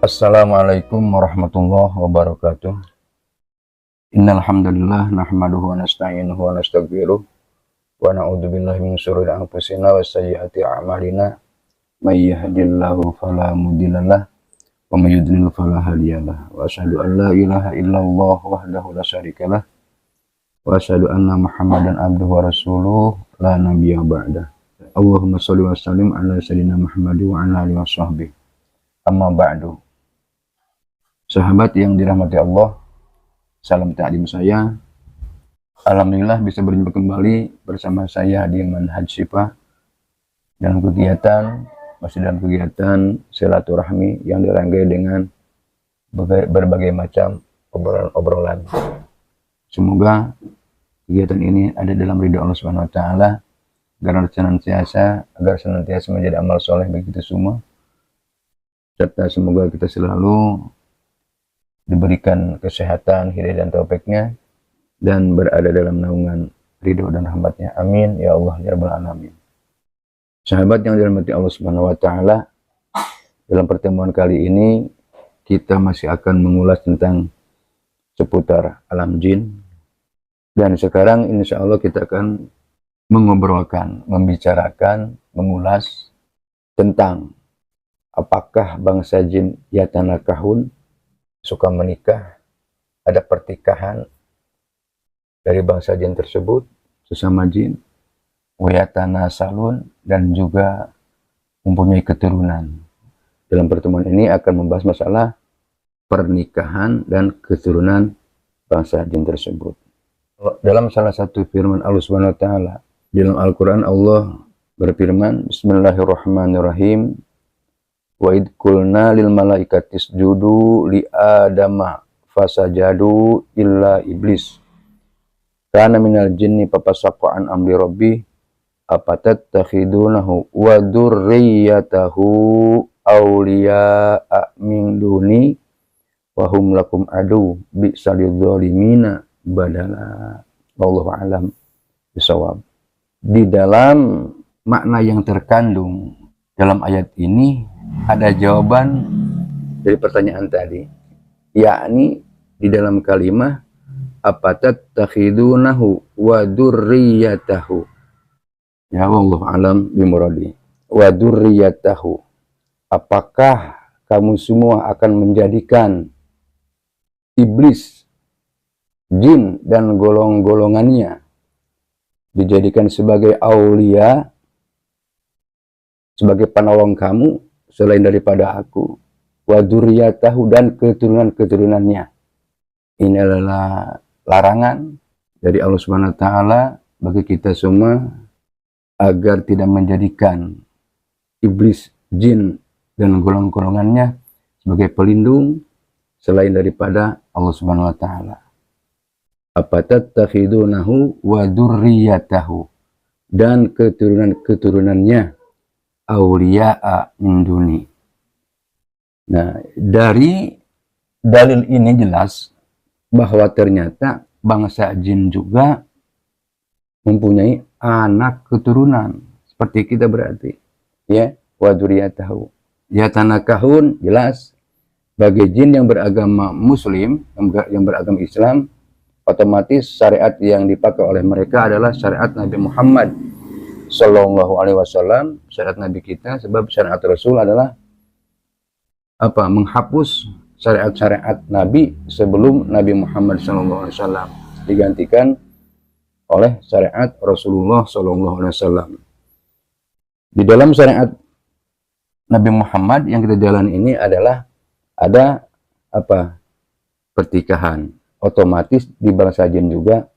Assalamualaikum warahmatullahi wabarakatuh. Innal hamdalillah nahmaduhu wa nasta'inuhu wa nastaghfiruh wa na'udzubillahi min syururi anfusina wa sayyiati a'malina. May yahdihillahu fala mudhillalah wa may yudlil fala hadiyalah. Wa asyhadu an la ilaha illallah wahdahu la syarikalah wa asyhadu anna Muhammadan abduhu wa rasuluh la nabiyya ba'dah. Allahumma shalli wa sallim ala sayyidina Muhammad wa ala alihi washabbihi. Amma ba'du. Sahabat yang dirahmati Allah, salam ta'lim saya. Alhamdulillah bisa berjumpa kembali bersama saya di Manhaj Syifa dalam dalam kegiatan silaturahmi yang dirangkai dengan berbagai macam obrolan. Semoga kegiatan ini ada dalam ridha Allah Subhanahu wa taala agar senantiasa menjadi amal soleh bagi kita semua, serta semoga kita selalu diberikan kesehatan, hidayah dan taufiknya, dan berada dalam naungan ridho dan rahmatnya. Amin ya Allah ya rabbal alamin. Sahabat yang dirahmati Allah Subhanahu wa taala, dalam pertemuan kali ini kita masih akan mengulas tentang seputar alam jin, dan sekarang insya Allah kita akan membicarakan, mengulas tentang apakah bangsa jin yatanakahun, suka menikah, ada pertikahan dari bangsa jin tersebut sesama jin, wayatana salun, dan juga mempunyai keturunan. Dalam pertemuan ini akan membahas masalah pernikahan dan keturunan bangsa jin tersebut. Dalam salah satu firman Allah Subhanahu wa taala dalam Al-Qur'an, Allah berfirman, Bismillahirrahmanirrahim. Wa id qulna lil malaikati isjudu li adama fasajadu illa iblis kana minal jinni fafasaqa an amri rabbi afatattakhidunahu wa dzurriyyatahu awliya'a min duni wa hum lakum adu bi'sal lidzalimina badala. Wallahu a'lam bishawab. Di dalam makna yang terkandung dalam ayat ini ada jawaban dari pertanyaan tadi, yakni di dalam kalimat afatattakhidunahu wa dzurriyyatahu. Ya wallahu alam bimuradi. Wa dzurriyyatahu. Apakah kamu semua akan menjadikan iblis, jin dan golongannya dijadikan sebagai aulia, sebagai penolong kamu selain daripada aku, wa dzurriyyatahu, dan keturunan-keturunannya. Ini adalah larangan dari Allah Subhanahu wa taala bagi kita semua agar tidak menjadikan iblis, jin dan golongannya sebagai pelindung selain daripada Allah Subhanahu wa taala. Afatattakhidunahu wa dzurriyyatahu, dan keturunan-keturunannya awliya'a min duni. Nah, dari dalil ini jelas bahwa ternyata bangsa jin juga mempunyai anak keturunan seperti kita, berarti ya, wa dzurriyyatahu. Yatanakahun jelas bagi jin yang beragama muslim, yang beragama Islam, otomatis syariat yang dipakai oleh mereka adalah syariat Nabi Muhammad Sallallahu alaihi wasallam, syariat Nabi kita, sebab syariat Rasul adalah apa? Menghapus syariat-syariat Nabi sebelum Nabi Muhammad Sallallahu alaihi wasallam digantikan oleh syariat Rasulullah Sallallahu alaihi wasallam. Di dalam syariat Nabi Muhammad yang kita jalan ini adalah ada apa? Pertikahan. Otomatis di bangsa jin juga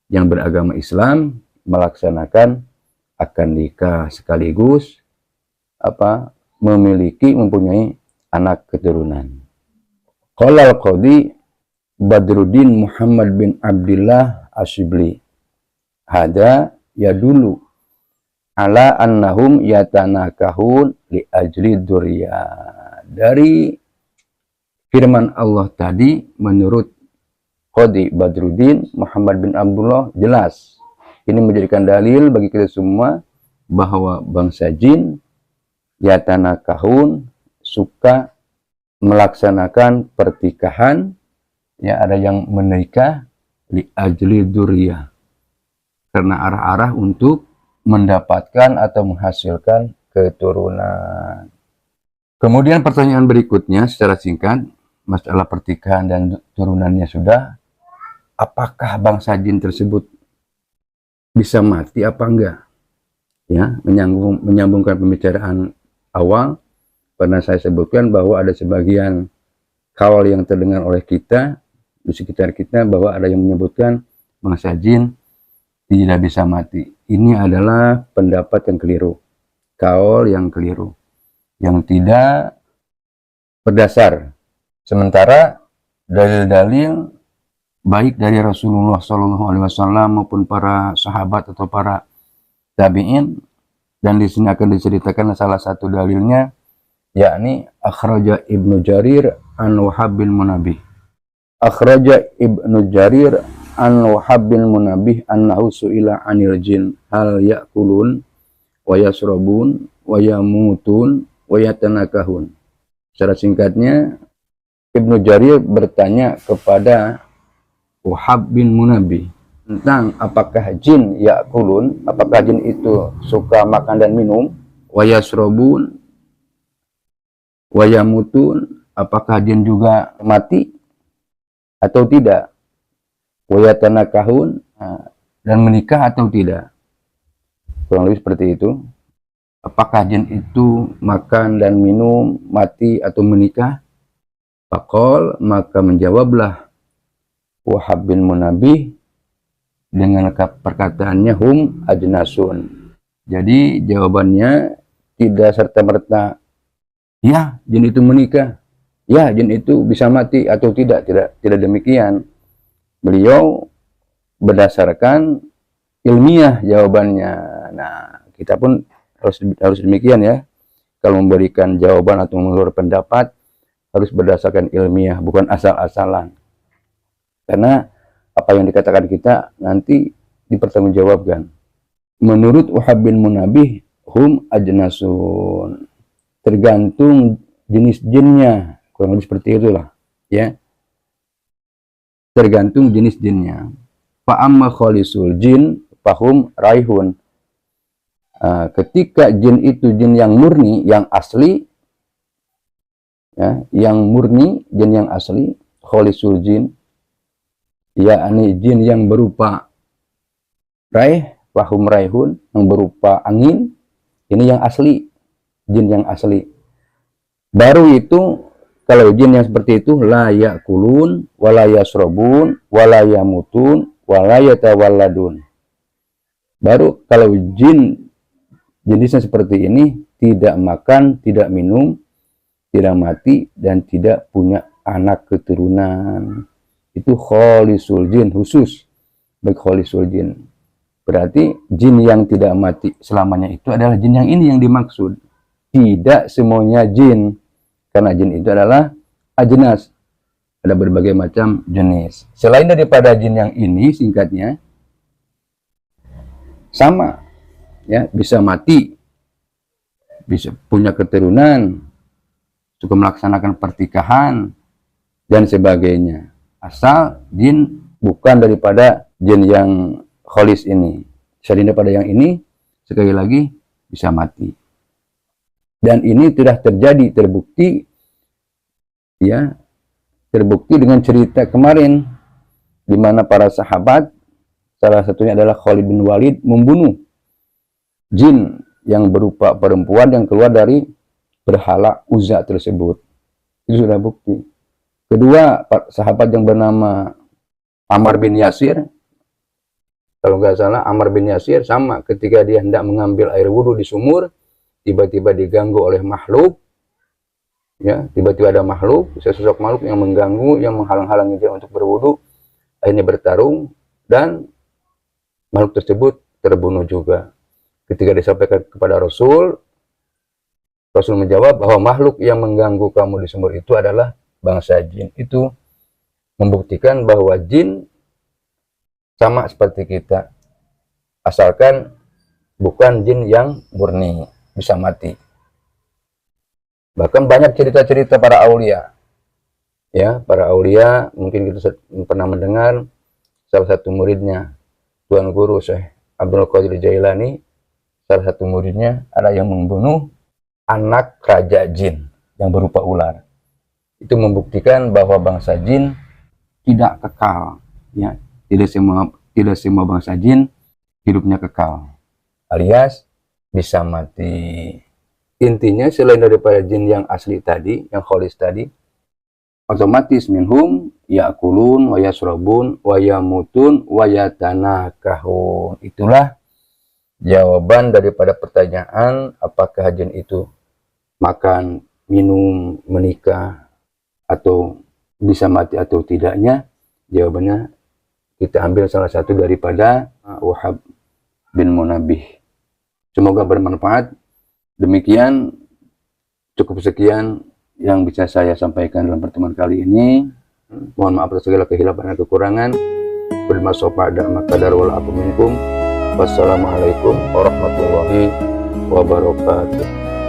yang beragama Islam melaksanakan akan nikah sekaligus mempunyai anak keturunan. Qala al-Qadhi Badruddin Muhammad bin Abdullah Asyibli, hada yadulu ala annahum yatanakahun li ajli dzurriyyah. Dari firman Allah tadi, menurut Qadhi Badruddin Muhammad bin Abdullah, jelas ini menjadikan dalil bagi kita semua bahwa bangsa jin yatanakahun suka melaksanakan pertikahan, ya ada yang menikah li ajli dzurriyyah, karena arah-arah untuk mendapatkan atau menghasilkan keturunan. Kemudian pertanyaan berikutnya secara singkat, masalah pertikahan dan turunannya sudah, apakah bangsa jin tersebut bisa mati apa enggak? Ya, menyambungkan pembicaraan awal, pernah saya sebutkan bahwa ada sebagian kaul yang terdengar oleh kita di sekitar kita bahwa ada yang menyebutkan bangsa jin tidak bisa mati. Ini adalah pendapat yang keliru, kaul yang keliru, yang tidak berdasar. Sementara dalil-dalil baik dari Rasulullah SAW maupun para sahabat atau para tabi'in, dan di sini akan diceritakan salah satu dalilnya, yakni akhraja Ibnu Jarir an Wahab bin Munabih. Akhraja Ibnu Jarir an Wahab bin Munabih annahu su'ila anil jin hal ya'kulun wa yasrabun wa yamutun wa yatanakahun. Secara singkatnya, Ibnu Jarir bertanya kepada Wahab bin Munabih tentang apakah jin ya'kulun, apakah jin itu suka makan dan minum, wa yasrabun wa yamutun, apakah jin juga mati atau tidak, wa yatanakahun, dan menikah atau tidak. Kurang lebih seperti itu. Apakah jin itu makan dan minum, mati atau menikah? Faqal, maka menjawablah Wahab bin Munabih dengan perkataannya hum ajnasun. Jadi jawabannya tidak serta-merta ya jin itu menikah, ya jin itu bisa mati atau tidak, tidak demikian. Beliau berdasarkan ilmiah jawabannya. Nah, kita pun harus demikian ya. Kalau memberikan jawaban atau mengeluarkan pendapat harus berdasarkan ilmiah, bukan asal-asalan. Karena apa yang dikatakan kita nanti dipertanggungjawabkan. Menurut Wahab bin Munabih, hum ajnasun. Tergantung jenis jinnya. Kurang lebih seperti itulah. Ya. Tergantung jenis jinnya. Fa'amma khalisul jin, fahum raihun. Ketika jin itu jin yang murni, yang asli, ya, yang murni, jin yang asli, khalisul jin, yakni jin yang berupa raih, fahum raihun, yang berupa angin, ini yang asli, jin yang asli. Baru itu, kalau jin yang seperti itu, la ya'kulun, wala yasrabun, wala yamutun, wala yatawalladun. Baru kalau jin jenisnya seperti ini, tidak makan, tidak minum, tidak mati, dan tidak punya anak keturunan. Itu khalisul jin, khusus bagi khalisul jin. Berarti jin yang tidak mati selamanya itu adalah jin yang ini yang dimaksud. Tidak semuanya jin, karena jin itu adalah ajnas, ada berbagai macam jenis. Selain daripada jin yang ini, singkatnya sama ya, bisa mati, bisa punya keturunan, juga melaksanakan pertikahan dan sebagainya. Asal jin bukan daripada jin yang khalis ini. Selain daripada yang ini, sekali lagi bisa mati. Dan ini sudah terjadi, terbukti ya, terbukti dengan cerita kemarin di mana para sahabat, salah satunya adalah Khalid bin Walid, membunuh jin yang berupa perempuan yang keluar dari berhala Uzza tersebut. Itu sudah bukti. Kedua, sahabat yang bernama Ammar bin Yasir, kalau nggak salah Ammar bin Yasir sama, ketika dia hendak mengambil air wudhu di sumur, tiba-tiba diganggu oleh makhluk, ya, tiba-tiba ada makhluk, sesosok makhluk yang mengganggu, yang menghalang-halangi dia untuk berwudhu, akhirnya bertarung, dan makhluk tersebut terbunuh juga. Ketika disampaikan kepada Rasul, Rasul menjawab bahwa makhluk yang mengganggu kamu di sumur itu adalah bangsa jin. Itu membuktikan bahwa jin sama seperti kita, asalkan bukan jin yang murni, bisa mati. Bahkan banyak cerita-cerita para aulia Ya, para aulia mungkin kita pernah mendengar salah satu muridnya Tuan Guru Syekh Abdul Qadir Jailani, salah satu muridnya ada yang membunuh anak raja jin yang berupa ular. Itu membuktikan bahwa bangsa jin tidak kekal, ya. Tidak semua bangsa jin hidupnya kekal, alias bisa mati. Intinya selain daripada jin yang asli tadi, yang kholis tadi, otomatis minhum ya'kulun wa yashrabun wa yamutun wa yatanakahun. Itulah jawaban daripada pertanyaan apakah jin itu makan, minum, menikah, atau bisa mati atau tidaknya. Jawabannya kita ambil salah satu daripada Wahab bin Munabbih. Semoga bermanfaat. Demikian, cukup sekian yang bisa saya sampaikan dalam pertemuan kali ini. Mohon maaf atas segala kehilafan dan kekurangan. Wassalamualaikum warahmatullahi wabarakatuh.